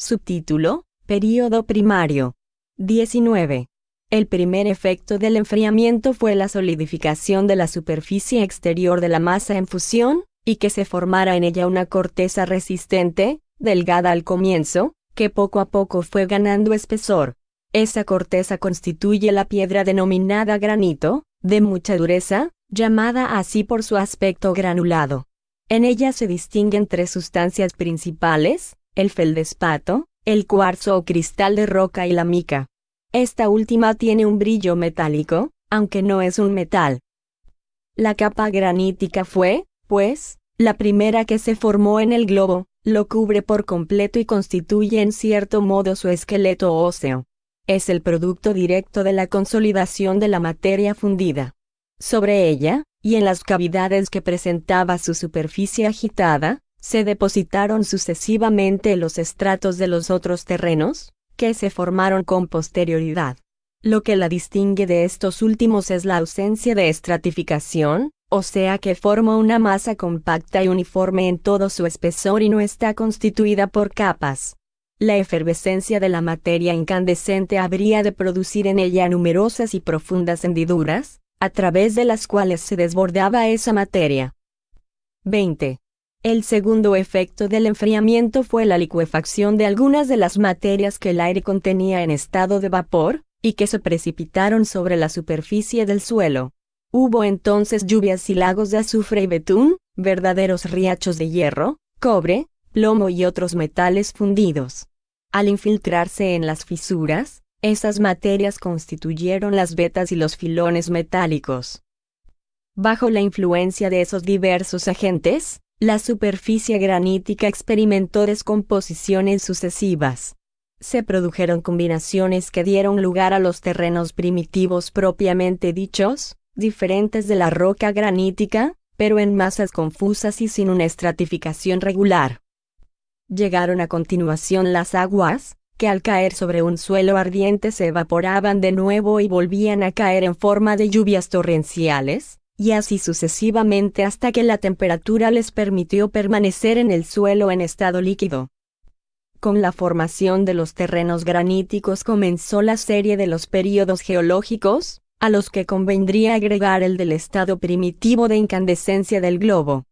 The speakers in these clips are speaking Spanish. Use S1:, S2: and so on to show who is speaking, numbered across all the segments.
S1: Subtítulo: Período primario. 19. El primer efecto del enfriamiento fue la solidificación de la superficie exterior de la masa en fusión, y que se formara en ella una corteza resistente, delgada al comienzo, que poco a poco fue ganando espesor. Esa corteza constituye la piedra denominada granito, de mucha dureza, llamada así por su aspecto granulado. En ella se distinguen tres sustancias principales: el feldespato, el cuarzo o cristal de roca y la mica. Esta última tiene un brillo metálico, aunque no es un metal. La capa granítica fue, pues, la primera que se formó en el globo, lo cubre por completo y constituye en cierto modo su esqueleto óseo. Es el producto directo de la consolidación de la materia fundida. Sobre ella, y en las cavidades que presentaba su superficie agitada, se depositaron sucesivamente los estratos de los otros terrenos, que se formaron con posterioridad. Lo que la distingue de estos últimos es la ausencia de estratificación, o sea que forma una masa compacta y uniforme en todo su espesor y no está constituida por capas. La efervescencia de la materia incandescente habría de producir en ella numerosas y profundas hendiduras, a través de las cuales se desbordaba esa materia. 20. El segundo efecto del enfriamiento fue la licuefacción de algunas de las materias que el aire contenía en estado de vapor, y que se precipitaron sobre la superficie del suelo. Hubo entonces lluvias y lagos de azufre y betún, verdaderos riachos de hierro, cobre, plomo y otros metales fundidos. Al infiltrarse en las fisuras, esas materias constituyeron las vetas y los filones metálicos. Bajo la influencia de esos diversos agentes, la superficie granítica experimentó descomposiciones sucesivas. Se produjeron combinaciones que dieron lugar a los terrenos primitivos propiamente dichos, diferentes de la roca granítica, pero en masas confusas y sin una estratificación regular. Llegaron a continuación las aguas, que al caer sobre un suelo ardiente se evaporaban de nuevo y volvían a caer en forma de lluvias torrenciales, y así sucesivamente hasta que la temperatura les permitió permanecer en el suelo en estado líquido. Con la formación de los terrenos graníticos comenzó la serie de los períodos geológicos, a los que convendría agregar el del estado primitivo de incandescencia del globo.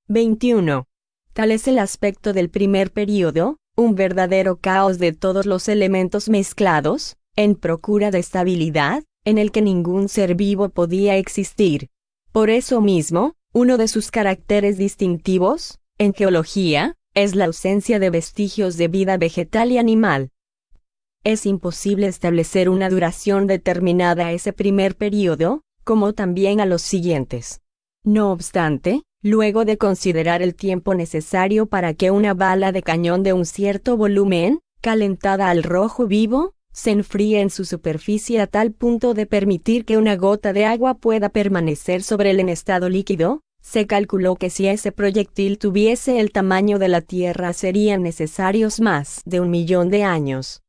S1: 21. Tal es el aspecto del primer período, un verdadero caos de todos los elementos mezclados, en procura de estabilidad, en el que ningún ser vivo podía existir. Por eso mismo, uno de sus caracteres distintivos, en geología, es la ausencia de vestigios de vida vegetal y animal. Es imposible establecer una duración determinada a ese primer período, como también a los siguientes. No obstante, luego de considerar el tiempo necesario para que una bala de cañón de un cierto volumen, calentada al rojo vivo, se enfríe en su superficie a tal punto de permitir que una gota de agua pueda permanecer sobre él en estado líquido, se calculó que si ese proyectil tuviese el tamaño de la Tierra serían necesarios más de 1 millón de años.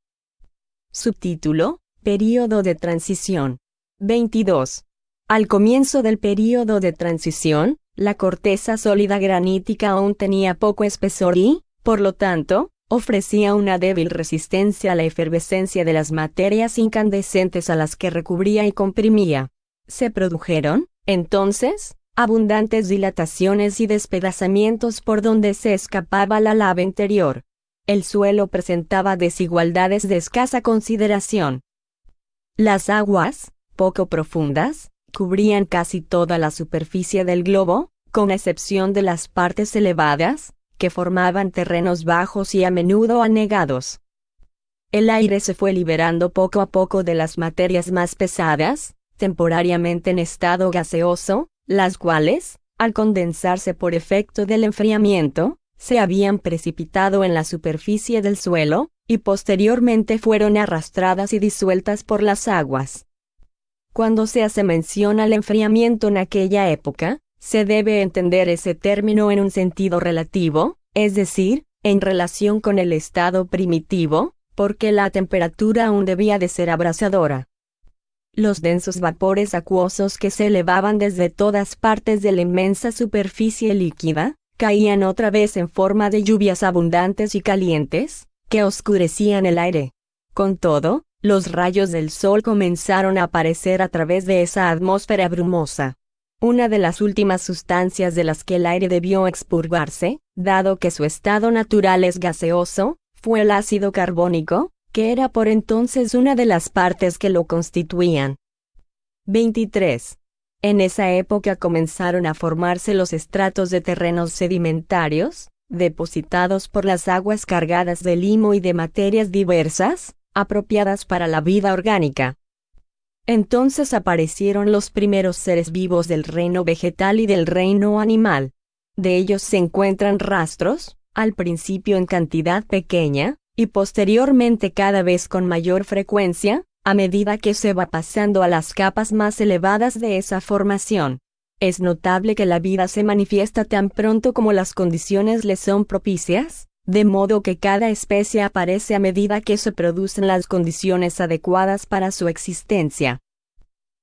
S1: Subtítulo: Período de transición. 22. Al comienzo del período de transición, la corteza sólida granítica aún tenía poco espesor y, por lo tanto, ofrecía una débil resistencia a la efervescencia de las materias incandescentes a las que recubría y comprimía. Se produjeron, entonces, abundantes dilataciones y despedazamientos por donde se escapaba la lava interior. El suelo presentaba desigualdades de escasa consideración. Las aguas, poco profundas, cubrían casi toda la superficie del globo, con excepción de las partes elevadas, que formaban terrenos bajos y a menudo anegados. El aire se fue liberando poco a poco de las materias más pesadas, temporariamente en estado gaseoso, las cuales, al condensarse por efecto del enfriamiento, se habían precipitado en la superficie del suelo, y posteriormente fueron arrastradas y disueltas por las aguas. Cuando se hace mención al enfriamiento en aquella época, se debe entender ese término en un sentido relativo, es decir, en relación con el estado primitivo, porque la temperatura aún debía de ser abrasadora. Los densos vapores acuosos que se elevaban desde todas partes de la inmensa superficie líquida, caían otra vez en forma de lluvias abundantes y calientes, que oscurecían el aire. Con todo, los rayos del sol comenzaron a aparecer a través de esa atmósfera brumosa. Una de las últimas sustancias de las que el aire debió expurgarse, dado que su estado natural es gaseoso, fue el ácido carbónico, que era por entonces una de las partes que lo constituían. 23. En esa época comenzaron a formarse los estratos de terrenos sedimentarios, depositados por las aguas cargadas de limo y de materias diversas, apropiadas para la vida orgánica. Entonces aparecieron los primeros seres vivos del reino vegetal y del reino animal. De ellos se encuentran rastros, al principio en cantidad pequeña, y posteriormente cada vez con mayor frecuencia, a medida que se va pasando a las capas más elevadas de esa formación. Es notable que la vida se manifiesta tan pronto como las condiciones le son propicias, de modo que cada especie aparece a medida que se producen las condiciones adecuadas para su existencia.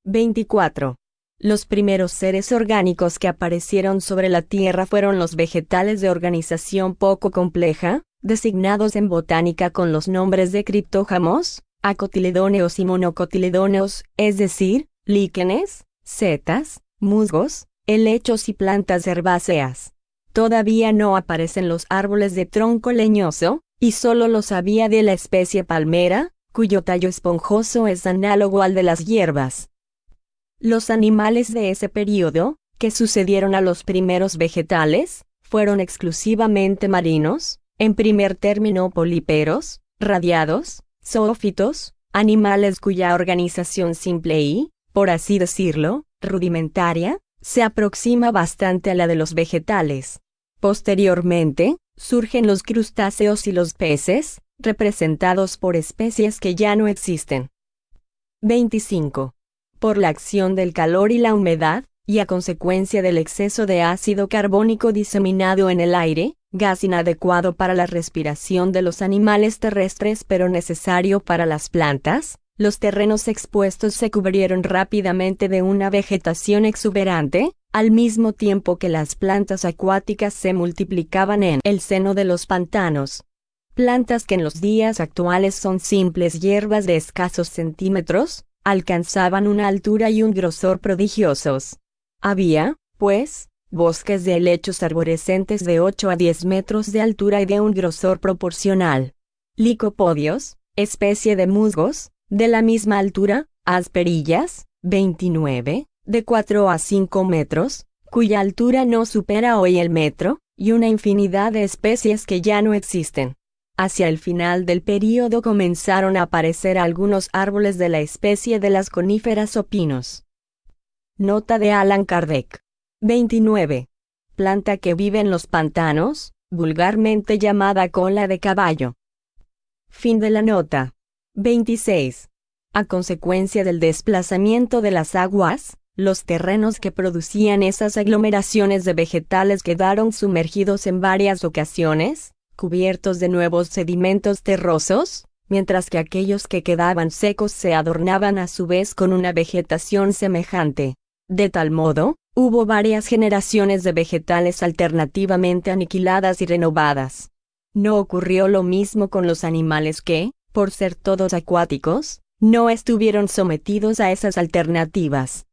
S1: 24. Los primeros seres orgánicos que aparecieron sobre la Tierra fueron los vegetales de organización poco compleja, designados en botánica con los nombres de criptógamos, acotiledóneos y monocotiledóneos, es decir, líquenes, setas, musgos, helechos y plantas herbáceas. Todavía no aparecen los árboles de tronco leñoso, y solo los había de la especie palmera, cuyo tallo esponjoso es análogo al de las hierbas. Los animales de ese período, que sucedieron a los primeros vegetales, fueron exclusivamente marinos, en primer término políperos, radiados, zoófitos, animales cuya organización simple y, por así decirlo, rudimentaria, se aproxima bastante a la de los vegetales. Posteriormente, surgen los crustáceos y los peces, representados por especies que ya no existen. 25. Por la acción del calor y la humedad, y a consecuencia del exceso de ácido carbónico diseminado en el aire, gas inadecuado para la respiración de los animales terrestres pero necesario para las plantas, los terrenos expuestos se cubrieron rápidamente de una vegetación exuberante, al mismo tiempo que las plantas acuáticas se multiplicaban en el seno de los pantanos. Plantas que en los días actuales son simples hierbas de escasos centímetros, alcanzaban una altura y un grosor prodigiosos. Había, pues, bosques de helechos arborescentes de 8 a 10 metros de altura y de un grosor proporcional. Licopodios, especie de musgos, de la misma altura, asperillas, 29, de 4 a 5 metros, cuya altura no supera hoy el metro, y una infinidad de especies que ya no existen. Hacia el final del período comenzaron a aparecer algunos árboles de la especie de las coníferas o pinos. Nota de Allan Kardec. 29. Planta que vive en los pantanos, vulgarmente llamada cola de caballo. Fin de la nota. 26. A consecuencia del desplazamiento de las aguas, los terrenos que producían esas aglomeraciones de vegetales quedaron sumergidos en varias ocasiones, cubiertos de nuevos sedimentos terrosos, mientras que aquellos que quedaban secos se adornaban a su vez con una vegetación semejante. De tal modo, hubo varias generaciones de vegetales alternativamente aniquiladas y renovadas. No ocurrió lo mismo con los animales que, por ser todos acuáticos, no estuvieron sometidos a esas alternativas.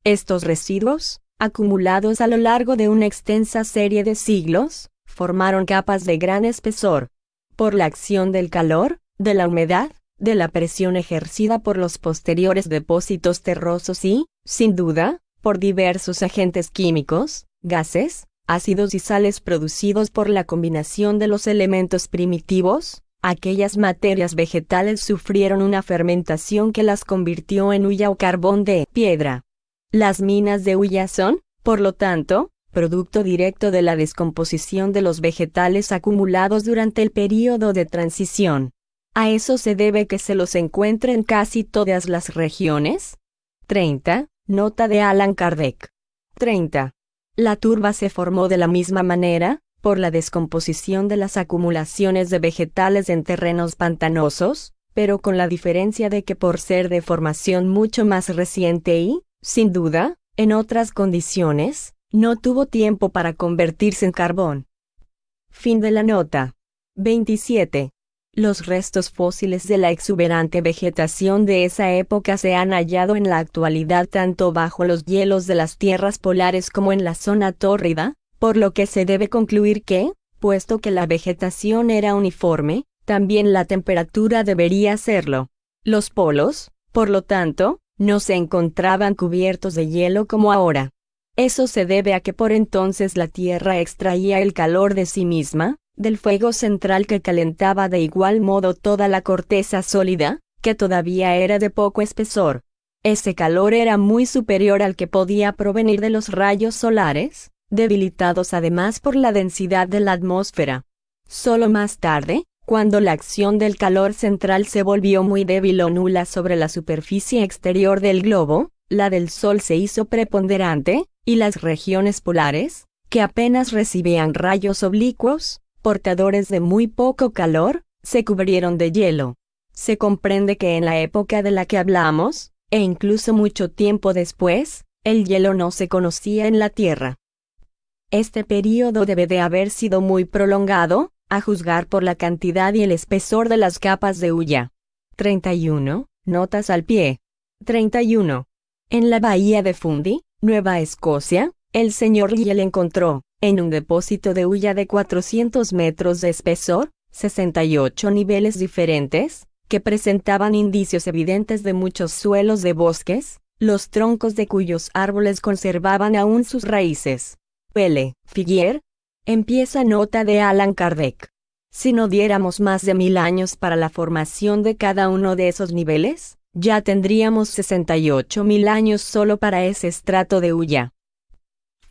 S1: Estos residuos, acumulados a lo largo de una extensa serie de siglos, formaron capas de gran espesor. Por la acción del calor, de la humedad, de la presión ejercida por los posteriores depósitos terrosos y, sin duda, por diversos agentes químicos, gases, ácidos y sales producidos por la combinación de los elementos primitivos, aquellas materias vegetales sufrieron una fermentación que las convirtió en hulla o carbón de piedra. Las minas de hulla son, por lo tanto, producto directo de la descomposición de los vegetales acumulados durante el período de transición. A eso se debe que se los encuentre en casi todas las regiones. 30. Nota de Allan Kardec. 30. La turba se formó de la misma manera, por la descomposición de las acumulaciones de vegetales en terrenos pantanosos, pero con la diferencia de que por ser de formación mucho más reciente y, sin duda, en otras condiciones, no tuvo tiempo para convertirse en carbón. Fin de la nota. 27. Los restos fósiles de la exuberante vegetación de esa época se han hallado en la actualidad tanto bajo los hielos de las tierras polares como en la zona tórrida, por lo que se debe concluir que, puesto que la vegetación era uniforme, también la temperatura debería serlo. Los polos, por lo tanto, no se encontraban cubiertos de hielo como ahora. Eso se debe a que por entonces la Tierra extraía el calor de sí misma, del fuego central que calentaba de igual modo toda la corteza sólida, que todavía era de poco espesor. Ese calor era muy superior al que podía provenir de los rayos solares, debilitados además por la densidad de la atmósfera. Solo más tarde, cuando la acción del calor central se volvió muy débil o nula sobre la superficie exterior del globo, la del Sol se hizo preponderante, y las regiones polares, que apenas recibían rayos oblicuos, portadores de muy poco calor, se cubrieron de hielo. Se comprende que en la época de la que hablamos, e incluso mucho tiempo después, el hielo no se conocía en la Tierra. Este período debe de haber sido muy prolongado, a juzgar por la cantidad y el espesor de las capas de hulla. 31. Notas al pie. 31. En la bahía de Fundy, Nueva Escocia, el señor Lyell encontró, en un depósito de hulla de 400 metros de espesor, 68 niveles diferentes, que presentaban indicios evidentes de muchos suelos de bosques, los troncos de cuyos árboles conservaban aún sus raíces. L. Figuier. Empieza nota de Allan Kardec. Si no diéramos más de 1000 años para la formación de cada uno de esos niveles, ya tendríamos 68.000 años solo para ese estrato de hulla.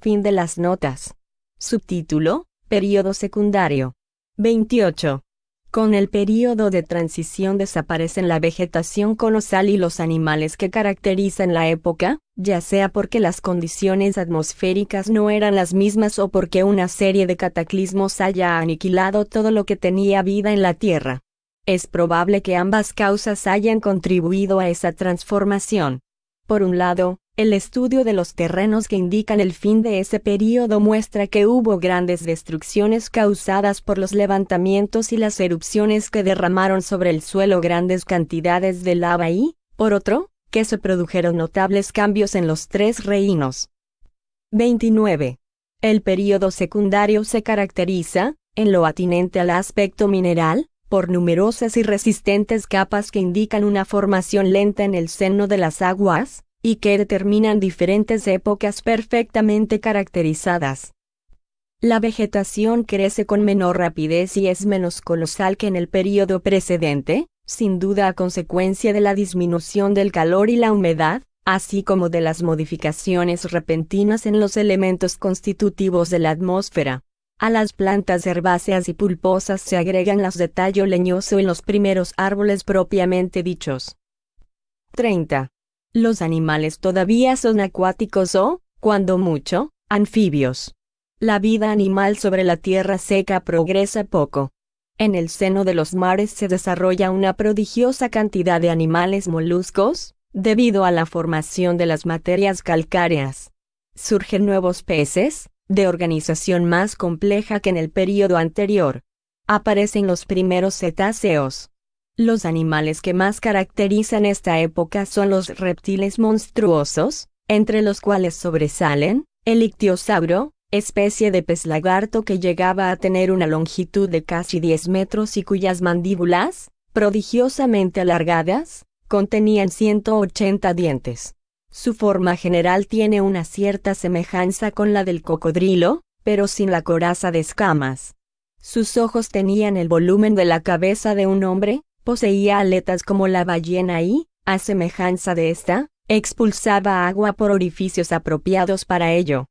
S1: Fin de las notas. Subtítulo: Período secundario. 28. Con el período de transición desaparecen la vegetación colosal y los animales que caracterizan la época, ya sea porque las condiciones atmosféricas no eran las mismas o porque una serie de cataclismos haya aniquilado todo lo que tenía vida en la Tierra. Es probable que ambas causas hayan contribuido a esa transformación. Por un lado, el estudio de los terrenos que indican el fin de ese período muestra que hubo grandes destrucciones causadas por los levantamientos y las erupciones que derramaron sobre el suelo grandes cantidades de lava y, por otro, que se produjeron notables cambios en los tres reinos. 29. El período secundario se caracteriza, en lo atinente al aspecto mineral, por numerosas y resistentes capas que indican una formación lenta en el seno de las aguas, y que determinan diferentes épocas perfectamente caracterizadas. La vegetación crece con menor rapidez y es menos colosal que en el período precedente, sin duda a consecuencia de la disminución del calor y la humedad, así como de las modificaciones repentinas en los elementos constitutivos de la atmósfera. A las plantas herbáceas y pulposas se agregan las de tallo leñoso en los primeros árboles propiamente dichos. 30. Los animales todavía son acuáticos o, cuando mucho, anfibios. La vida animal sobre la tierra seca progresa poco. En el seno de los mares se desarrolla una prodigiosa cantidad de animales moluscos, debido a la formación de las materias calcáreas. Surgen nuevos peces, de organización más compleja que en el período anterior. Aparecen los primeros cetáceos. Los animales que más caracterizan esta época son los reptiles monstruosos, entre los cuales sobresalen el ictiosauro, especie de pez lagarto que llegaba a tener una longitud de casi 10 metros y cuyas mandíbulas, prodigiosamente alargadas, contenían 180 dientes. Su forma general tiene una cierta semejanza con la del cocodrilo, pero sin la coraza de escamas. Sus ojos tenían el volumen de la cabeza de un hombre, poseía aletas como la ballena y, a semejanza de esta, expulsaba agua por orificios apropiados para ello.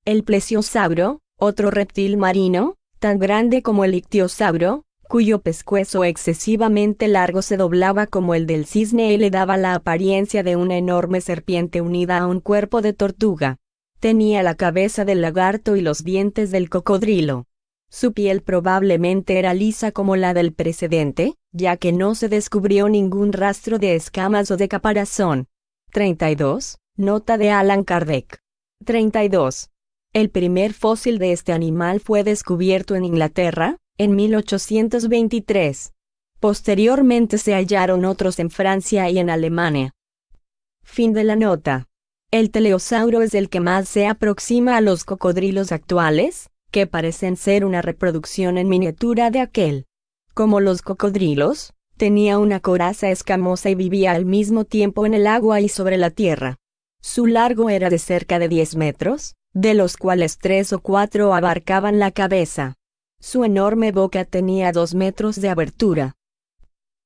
S1: El plesiosauro, otro reptil marino, tan grande como el ictiosauro, cuyo pescuezo excesivamente largo se doblaba como el del cisne y le daba la apariencia de una enorme serpiente unida a un cuerpo de tortuga. Tenía la cabeza del lagarto y los dientes del cocodrilo. Su piel probablemente era lisa como la del precedente, ya que no se descubrió ningún rastro de escamas o de caparazón. 32. Nota de Allan Kardec. 32. El primer fósil de este animal fue descubierto en Inglaterra, en 1823. Posteriormente se hallaron otros en Francia y en Alemania. Fin de la nota. El teleosauro es el que más se aproxima a los cocodrilos actuales, que parecen ser una reproducción en miniatura de aquel. Como los cocodrilos, tenía una coraza escamosa y vivía al mismo tiempo en el agua y sobre la tierra. Su largo era de cerca de 10 metros, de los cuales 3 o 4 abarcaban la cabeza. Su enorme boca tenía 2 metros de abertura.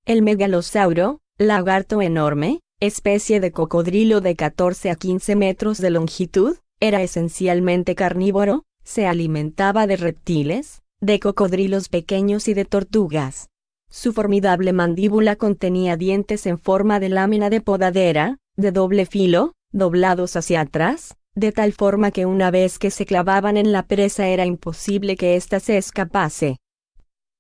S1: El megalosauro, lagarto enorme, especie de cocodrilo de 14 a 15 metros de longitud, era esencialmente carnívoro, se alimentaba de reptiles, de cocodrilos pequeños y de tortugas. Su formidable mandíbula contenía dientes en forma de lámina de podadera, de doble filo, doblados hacia atrás, de tal forma que una vez que se clavaban en la presa era imposible que ésta se escapase.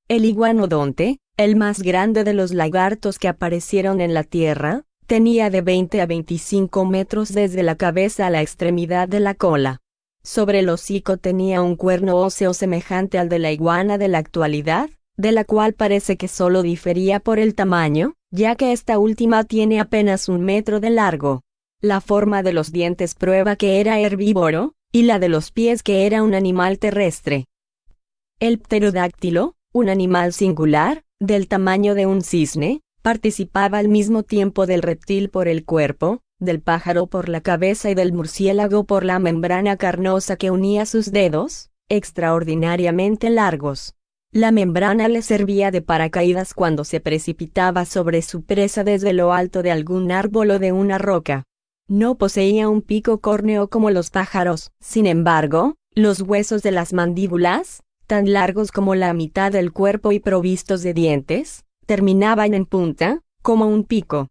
S1: El iguanodonte, el más grande de los lagartos que aparecieron en la Tierra, tenía de 20 a 25 metros desde la cabeza a la extremidad de la cola. Sobre el hocico tenía un cuerno óseo semejante al de la iguana de la actualidad, de la cual parece que solo difería por el tamaño, ya que esta última tiene apenas 1 metro de largo. La forma de los dientes prueba que era herbívoro, y la de los pies que era un animal terrestre. El pterodáctilo, un animal singular, del tamaño de un cisne, participaba al mismo tiempo del reptil por el cuerpo, del pájaro por la cabeza y del murciélago por la membrana carnosa que unía sus dedos, extraordinariamente largos. La membrana le servía de paracaídas cuando se precipitaba sobre su presa desde lo alto de algún árbol o de una roca. No poseía un pico córneo como los pájaros, sin embargo, los huesos de las mandíbulas, tan largos como la mitad del cuerpo y provistos de dientes, terminaban en punta, como un pico.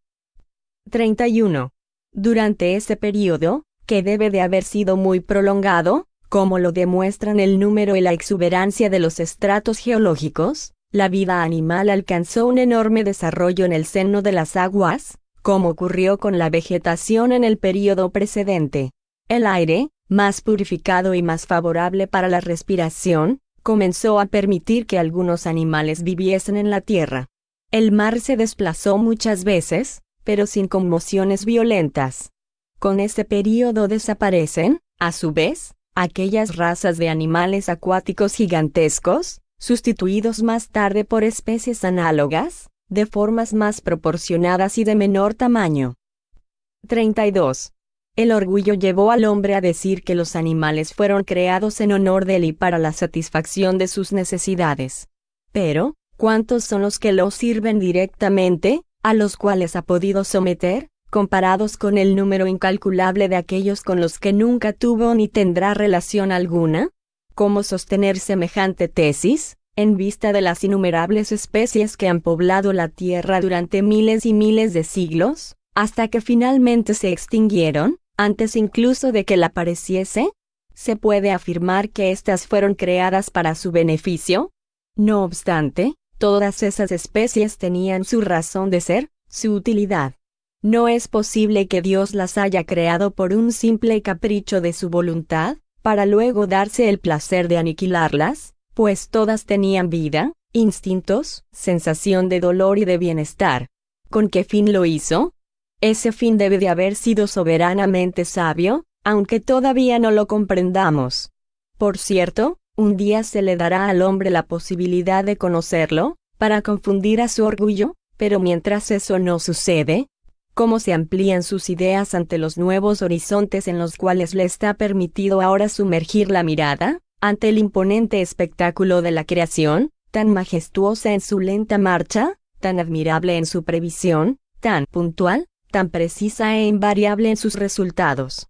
S1: 31. Durante ese período, que debe de haber sido muy prolongado, como lo demuestran el número y la exuberancia de los estratos geológicos, la vida animal alcanzó un enorme desarrollo en el seno de las aguas, como ocurrió con la vegetación en el período precedente. El aire, más purificado y más favorable para la respiración, comenzó a permitir que algunos animales viviesen en la tierra. El mar se desplazó muchas veces, pero sin conmociones violentas. Con este período desaparecen, a su vez, aquellas razas de animales acuáticos gigantescos, sustituidos más tarde por especies análogas, de formas más proporcionadas y de menor tamaño. 32. El orgullo llevó al hombre a decir que los animales fueron creados en honor de él y para la satisfacción de sus necesidades. Pero, ¿cuántos son los que los sirven directamente, a los cuales ha podido someter, comparados con el número incalculable de aquellos con los que nunca tuvo ni tendrá relación alguna? ¿Cómo sostener semejante tesis, en vista de las innumerables especies que han poblado la Tierra durante miles y miles de siglos, hasta que finalmente se extinguieron, antes incluso de que la apareciese? ¿Se puede afirmar que éstas fueron creadas para su beneficio? No obstante, todas esas especies tenían su razón de ser, su utilidad. No es posible que Dios las haya creado por un simple capricho de su voluntad, para luego darse el placer de aniquilarlas, pues todas tenían vida, instintos, sensación de dolor y de bienestar. ¿Con qué fin lo hizo? Ese fin debe de haber sido soberanamente sabio, aunque todavía no lo comprendamos. Por cierto, un día se le dará al hombre la posibilidad de conocerlo, para confundir a su orgullo, pero mientras eso no sucede, cómo se amplían sus ideas ante los nuevos horizontes en los cuales le está permitido ahora sumergir la mirada, ante el imponente espectáculo de la creación, tan majestuosa en su lenta marcha, tan admirable en su previsión, tan puntual, tan precisa e invariable en sus resultados.